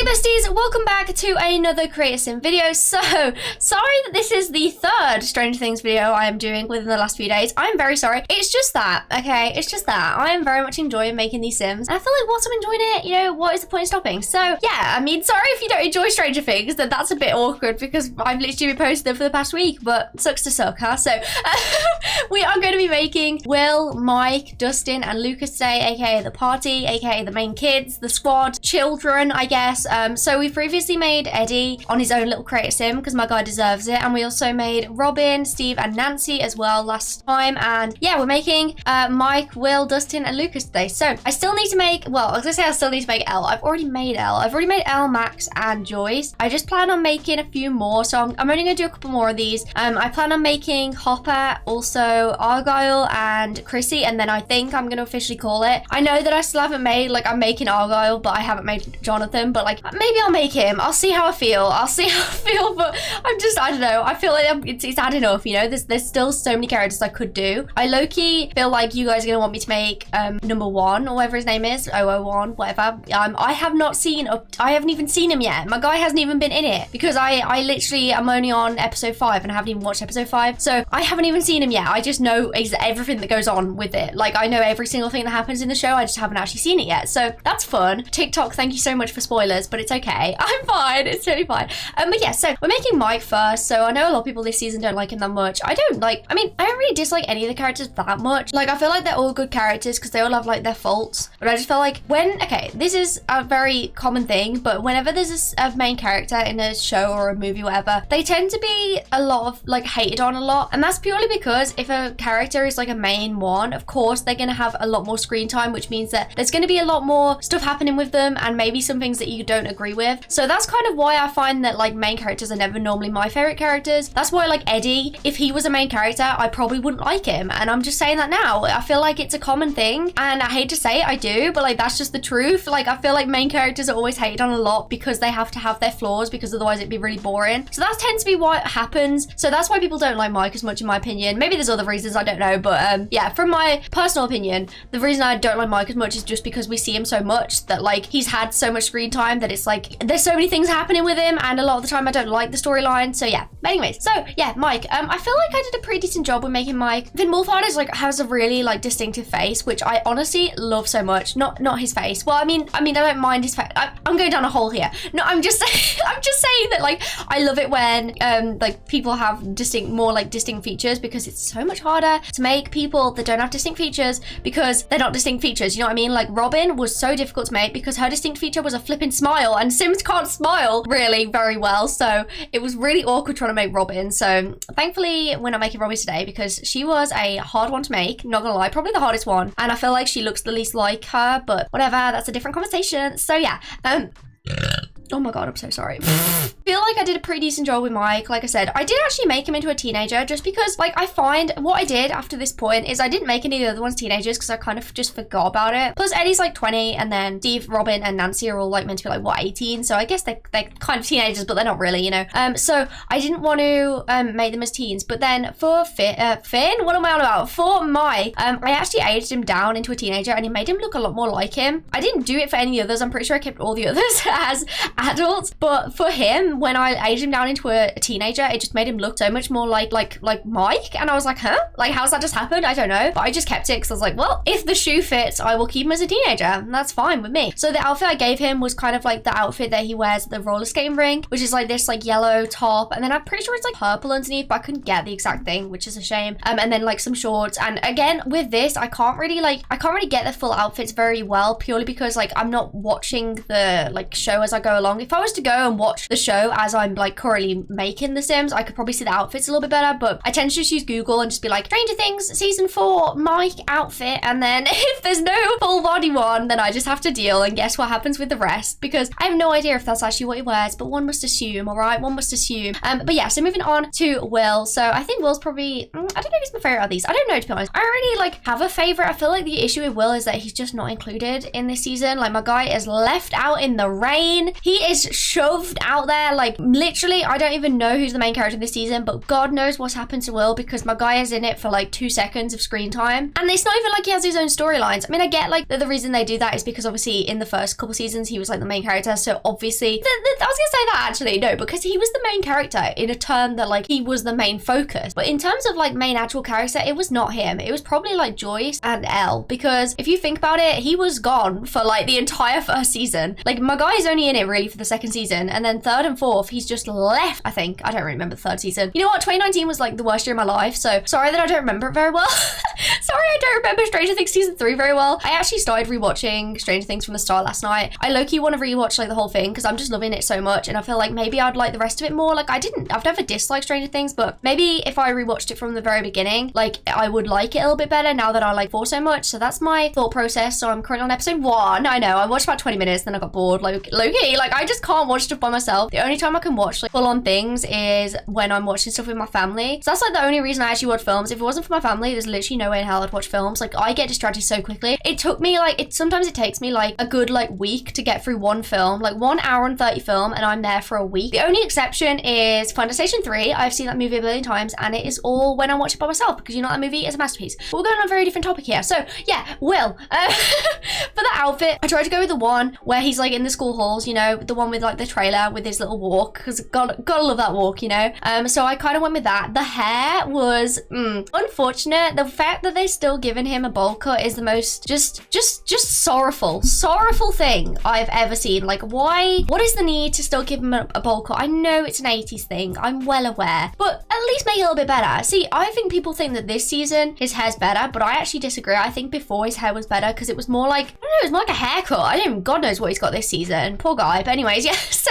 besties, welcome back to another Creator Sim video. So, sorry that this is the third Stranger Things video I am doing within the last few days. I'm very sorry. It's just that, okay? It's just that. I am very much enjoying making these Sims. And I feel like once I'm enjoying it, you know, what is the point of stopping? So, yeah, I mean, sorry if you don't enjoy Stranger Things, then that's a bit awkward because I've literally been posting them for the past week, but sucks to suck, huh? So, we are going to be making Will, Mike, Dustin, and Lucas today, aka the party, aka the main kids, the squad, children, I guess. So we previously made Eddie on his own little Creator Sim because my guy deserves it, and we also made Robin, Steve, and Nancy as well last time. And yeah, we're making Mike, Will, Dustin, and Lucas today. So I still need to make, well, I was gonna say I still need to make Elle. I've already made Elle. I've already made Elle, Max, and Joyce. I just plan on making a few more, so I'm only gonna do a couple more of these. I plan on making Hopper, also Argyle, and Chrissy, and then I think I'm gonna officially call it. I know that I still haven't made, like, I'm making Argyle, but I haven't made Jonathan, but like maybe I'll make him. I'll see how I feel. But I don't know. I feel like it's had enough, you know. There's still so many characters I could do. I low-key feel like you guys are gonna want me to make number 1 or whatever his name is, 001, whatever. I haven't even seen him yet. My guy hasn't even been in it because I literally am only on episode 5 and I haven't even watched episode 5, so I haven't even seen him yet. I just know everything that goes on with it. Like, I know every single thing that happens in the show. I just haven't actually seen it yet, so that's fun. TikTok, thank you so much for spoilers, but it's okay. I'm fine. It's totally fine. But yeah, so we're making Mike first. So I know a lot of people this season don't like him that much. I don't really dislike any of the characters that much. Like, I feel like they're all good characters because they all have like their faults. But I just feel like this is a very common thing, but whenever there's a main character in a show or a movie, whatever, they tend to be a lot of like hated on a lot. And that's purely because if a character is like a main one, of course they're going to have a lot more screen time, which means that there's going to be a lot more stuff happening with them and maybe some things that you don't agree with. So that's kind of why I find that like main characters are never normally my favorite characters. That's why like Eddie, if he was a main character, I probably wouldn't like him. And I'm just saying that now. I feel like it's a common thing and I hate to say it, I do, but like that's just the truth. Like, I feel like main characters are always hated on a lot because they have to have their flaws, because otherwise it'd be really boring. So that tends to be what happens. So that's why people don't like Mike as much, in my opinion. Maybe there's other reasons, I don't know, but yeah, from my personal opinion, the reason I don't like Mike as much is just because we see him so much that like he's had so much screen time that it's like there's so many things happening with him, and a lot of the time I don't like the storyline. So yeah, but anyways, so yeah, Mike, I feel like I did a pretty decent job with making Mike. Then Wolfhard is like has a really like distinctive face, which I honestly love so much. Not his face. Well, I mean I don't mind his face. I'm going down a hole here. No, I'm just saying that like I love it when like people have more distinct features, because it's so much harder to make people that don't have distinct features because they're not distinct features. You know what I mean? Like, Robin was so difficult to make because her distinct feature was a flipping smile, and Sims can't smile really very well, so it was really awkward trying to make Robin. So thankfully we're not making Robin today because she was a hard one to make, not gonna lie, probably the hardest one, and I feel like she looks the least like her, but whatever, that's a different conversation. So yeah, oh my god, I'm so sorry. Feel like I did a pretty decent job with Mike. Like I said, I did actually make him into a teenager just because, like, I find what I did after this point is I didn't make any of the other ones teenagers because I kind of just forgot about it. Plus, Eddie's like 20, and then Steve, Robin, and Nancy are all like meant to be like, what, 18? So I guess they're kind of teenagers, but they're not really, you know. So I didn't want to make them as teens. But then for Finn, what am I on about? For Mike, I actually aged him down into a teenager, and it made him look a lot more like him. I didn't do it for any others. I'm pretty sure I kept all the others as adults, but for him, when I aged him down into a teenager, it just made him look so much more like Mike, and I was like, huh? Like, how's that just happened? I don't know, but I just kept it because I was like, well, if the shoe fits, I will keep him as a teenager, and that's fine with me. So the outfit I gave him was kind of like the outfit that he wears at the roller skating rink, which is like this like yellow top, and then I'm pretty sure it's like purple underneath, but I couldn't get the exact thing, which is a shame. And then like some shorts, and again with this, I can't really get the full outfits very well, purely because like I'm not watching the like show as I go along. If I was to go and watch the show as I'm like currently making the Sims, I could probably see the outfits a little bit better, but I tend to just use Google and just be like, Stranger Things season 4 Mike outfit, and then if there's no full body one, then I just have to deal and guess what happens with the rest, because I have no idea if that's actually what he wears, but one must assume, all right? One must assume. But yeah, so moving on to Will. So I think Will's probably, I don't know if he's my favorite of these. I don't know, to be honest. I already like have a favorite. I feel like the issue with Will is that he's just not included in this season. Like, my guy is left out in the rain. He He is shoved out there. Like, literally, I don't even know who's the main character this season, but God knows what's happened to Will, because my guy is in it for like 2 seconds of screen time. And it's not even like he has his own storylines. I mean, I get like the reason they do that is because obviously in the first couple seasons, he was like the main character. So obviously, I was gonna say that actually, no, because he was the main character in a term that like he was the main focus. But in terms of like main actual character, it was not him. It was probably like Joyce and Elle, because if you think about it, he was gone for like the entire first season. Like, my guy is only in it really for the second season, and then third and fourth, he's just left. I think, I don't remember the third season. You know what? 2019 was like the worst year of my life, so sorry that I don't remember it very well. Sorry, I don't remember Stranger Things season 3 very well. I actually started rewatching Stranger Things from the start last night. I low-key want to rewatch like the whole thing because I'm just loving it so much, and I feel like maybe I'd like the rest of it more. Like, I've never disliked Stranger Things, but maybe if I rewatched it from the very beginning, like, I would like it a little bit better now that I like 4 so much. So that's my thought process. So I'm currently on episode 1. I know, I watched about 20 minutes, then I got bored. Like, low-key, like, I just can't watch stuff by myself. The only time I can watch like full-on things is when I'm watching stuff with my family. So that's like the only reason I actually watch films. If it wasn't for my family, there's literally no way in hell I'd watch films. Like, I get distracted so quickly. It took me like, sometimes it takes me like a good like week to get through one film, like 1 hour and 30 film, and I'm there for a week. The only exception is Final Station 3. I've seen that movie a billion times, and it is all when I watch it by myself, because you know that movie is a masterpiece. But we're going on a very different topic here. So yeah, Will. For the outfit, I tried to go with the one where he's like in the school halls, you know, the one with like the trailer with his little walk, because gotta love that walk, you know. So I kind of went with that. The hair was unfortunate. The fact that they're still giving him a bowl cut is the most just sorrowful thing I've ever seen. Like, why? What is the need to still give him a bowl cut? I know it's an 80s thing, I'm well aware, but at least make it a little bit better. See, I think people think that this season his hair's better, but I actually disagree. I think before his hair was better because it was more like, I don't know, it was more like a haircut. I don't, God knows what he's got this season. Poor guy. But anyways, yeah, so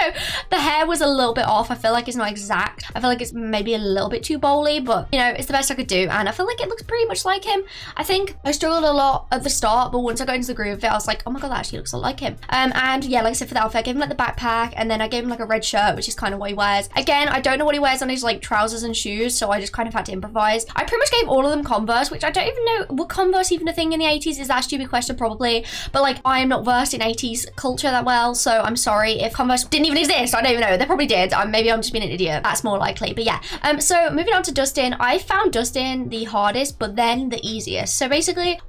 the hair was a little bit off. I feel like it's not exact. I feel like it's maybe a little bit too bowly, but you know, it's the best I could do, and I feel like it looks pretty much like him. I think I struggled a lot at the start, but once I got into the groove of it, I was like, oh my god, that actually looks a lot like him. And yeah, like I said, for the outfit, I gave him like the backpack, and then I gave him like a red shirt, which is kind of what he wears. Again, I don't know what he wears on his like trousers and shoes, so I just kind of had to improvise. I pretty much gave all of them Converse, which I don't even know, were Converse even a thing in the 80s? Is that a stupid question? Probably, but like, I am not versed in 80s culture that well, so I'm sorry if Converse didn't even exist. I don't even know. They probably did. Maybe I'm just being an idiot. That's more likely. But yeah, so moving on to Dustin. I found Dustin the hardest, but then the easiest. So basically,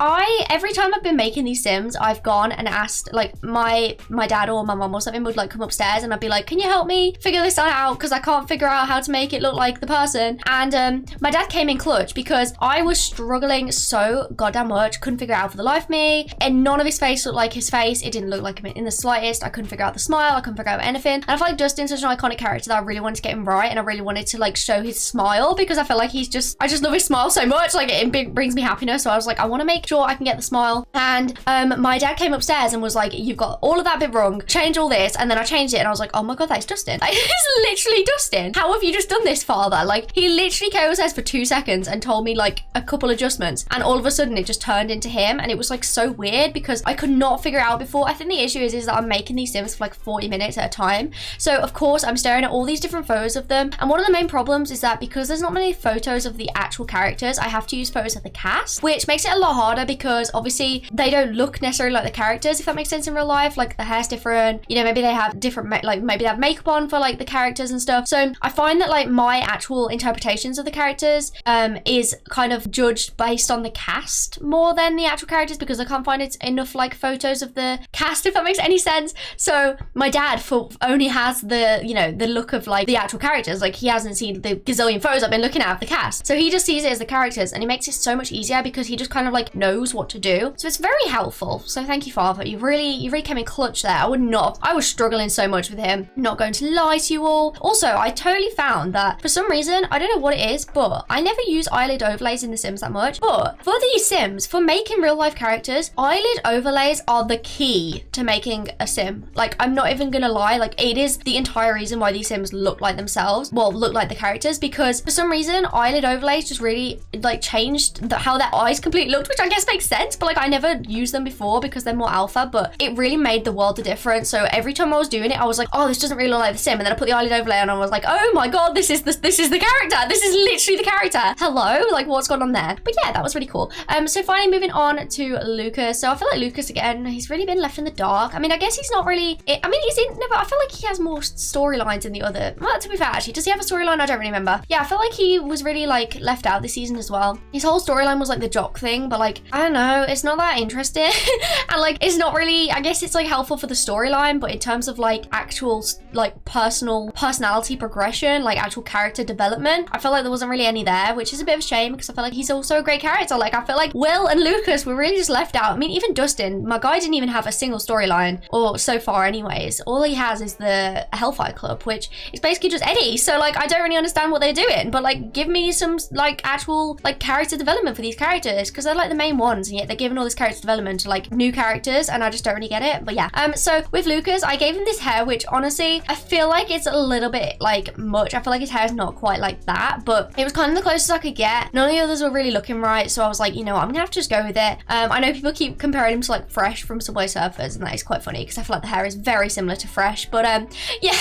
every time I've been making these Sims, I've gone and asked, like, my dad or my mom or something would like come upstairs, and I'd be like, can you help me figure this out, because I can't figure out how to make it look like the person. And my dad came in clutch, because I was struggling so goddamn much, couldn't figure it out for the life of me, and none of his face looked like his face. It didn't look like him in the slightest. I couldn't figure out the smile. I couldn't figure out anything. And I feel like Dustin's such an iconic character that I really wanted to get him right, and I really wanted to like show his smile, because I feel like I just love his smile so much. Like, it brings me happiness. So I was like, I want to make sure I can get the smile. And my dad came upstairs and was like, you've got all of that bit wrong, change all this. And then I changed it, and I was like, oh my god, that's Dustin. Like, it's literally Dustin. How have you just done this, father? Like, he literally came upstairs for 2 seconds and told me like a couple adjustments, and all of a sudden it just turned into him, and it was like so weird because I could not figure it out before. I think the issue is that I'm making these Sims for like 40 minutes at a time, so of course I'm staring at all these different photos of them, and one of the main problems is that because there's not many photos of the actual characters, I have to use photos of the cast, which makes it a lot harder because obviously they don't look necessarily like the characters, if that makes sense, in real life. Like, the hair's different, you know, maybe they have different like maybe they have makeup on for like the characters and stuff. So I find that like my actual interpretations of the characters is kind of judged based on the cast more than the actual characters, because I can't find enough like photos of the cast, if that makes any sense. So my dad only has the, you know, the look of like the actual characters. Like, he hasn't seen the gazillion photos I've been looking at of the cast, so he just sees it as the characters, and it makes it so much easier because he just kind of like knows what to do. So it's very helpful. So thank you, father. You really came in clutch there. I was struggling so much with him, not going to lie to you all. Also, I totally found that for some reason, I don't know what it is, but I never use eyelid overlays in the Sims that much. But for these Sims, for making real life characters, eyelid overlays are the key to making a Sim. Like, I'm not even gonna lie, like, it is the entire reason why these Sims look like themselves, well, look like the characters, because for some reason eyelid overlays just really like changed how the their eyes completely looked, which I guess makes sense, but like I never used them before because they're more alpha, but it really made the world a difference. So every time I was doing it, I was like, oh, this doesn't really look like the sim. And then I put the eyelid overlay on and I was like, oh my God, this is the character. This is literally the character. Hello, like what's going on there? But yeah, that was really cool. So finally moving on to Lucas. So I feel like Lucas again, he's really been left in the dark. I mean, I guess he's not really, I mean, he's in, no, but I feel like he has more storylines in the other, well, to be fair, actually, does he have a storyline? I don't really remember. Yeah, I feel like he was really like left out this season as well. His whole storyline was like the jock thing, but like, I don't know, it's not that interesting. And like, it's not really, I guess it's like helpful for the storyline, but in terms of like actual like personality progression, like actual character development, I feel like there wasn't really any there, which is a bit of a shame because I feel like he's also a great character. Like I feel like Will and Lucas were really just left out. I mean, even Dustin, my guy, didn't even have a single storyline, or so far anyways. All he has is the Hellfire Club, which is basically just Eddie. So like, I don't really understand what they're doing, but like, give me some like actual like character development for these characters, because they're like the main ones, and yet they're giving all this character development to like new characters, and I just don't really get it. But yeah, so with Lucas, I gave him this hair, which honestly, I feel like it's a little bit like much. I feel like his hair is not quite like that, but it was kind of the closest I could get. None of the others were really looking right, so I was like, you know what, I'm gonna have to just go with it. I know people keep comparing him to like Fresh from Subway Surfers, and that is quite funny because I feel like the hair is very similar to Fresh, but yeah.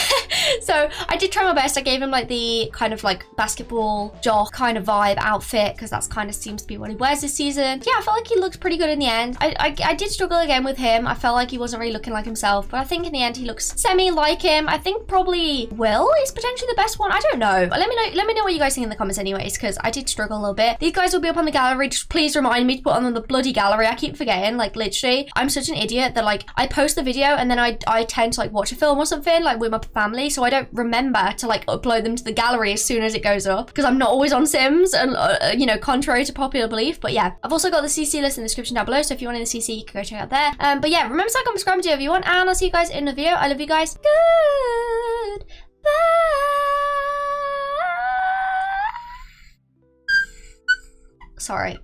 So I did try my best. I gave him like the kind of like basketball jock kind of vibe outfit, because that's kind of seems to be what he wears this season. Yeah, I felt like he looked pretty good in the end. I did struggle again with him. I felt like he wasn't really looking like himself, but I think in the end he looks semi like him. I think probably Will is potentially the best one. I don't know, but let me know what you guys think in the comments anyways, because I did struggle a little bit. These guys will be up on the gallery. Just please remind me to put on the bloody gallery. I keep forgetting, like literally I'm such an idiot that like I post the video and then I tend to like watch a film or something like with my family, so I don't remember to like upload them to the gallery as soon as it goes up, because I'm not always on Sims, and you know, contrary to popular belief. But yeah, I've also got the CC list in the description down below, so if you want in the CC, you can go check out there. But yeah, remember to like, comment, subscribe, do whatever you want, and I'll see you guys in the video. I love you guys. Good. Bye. Sorry.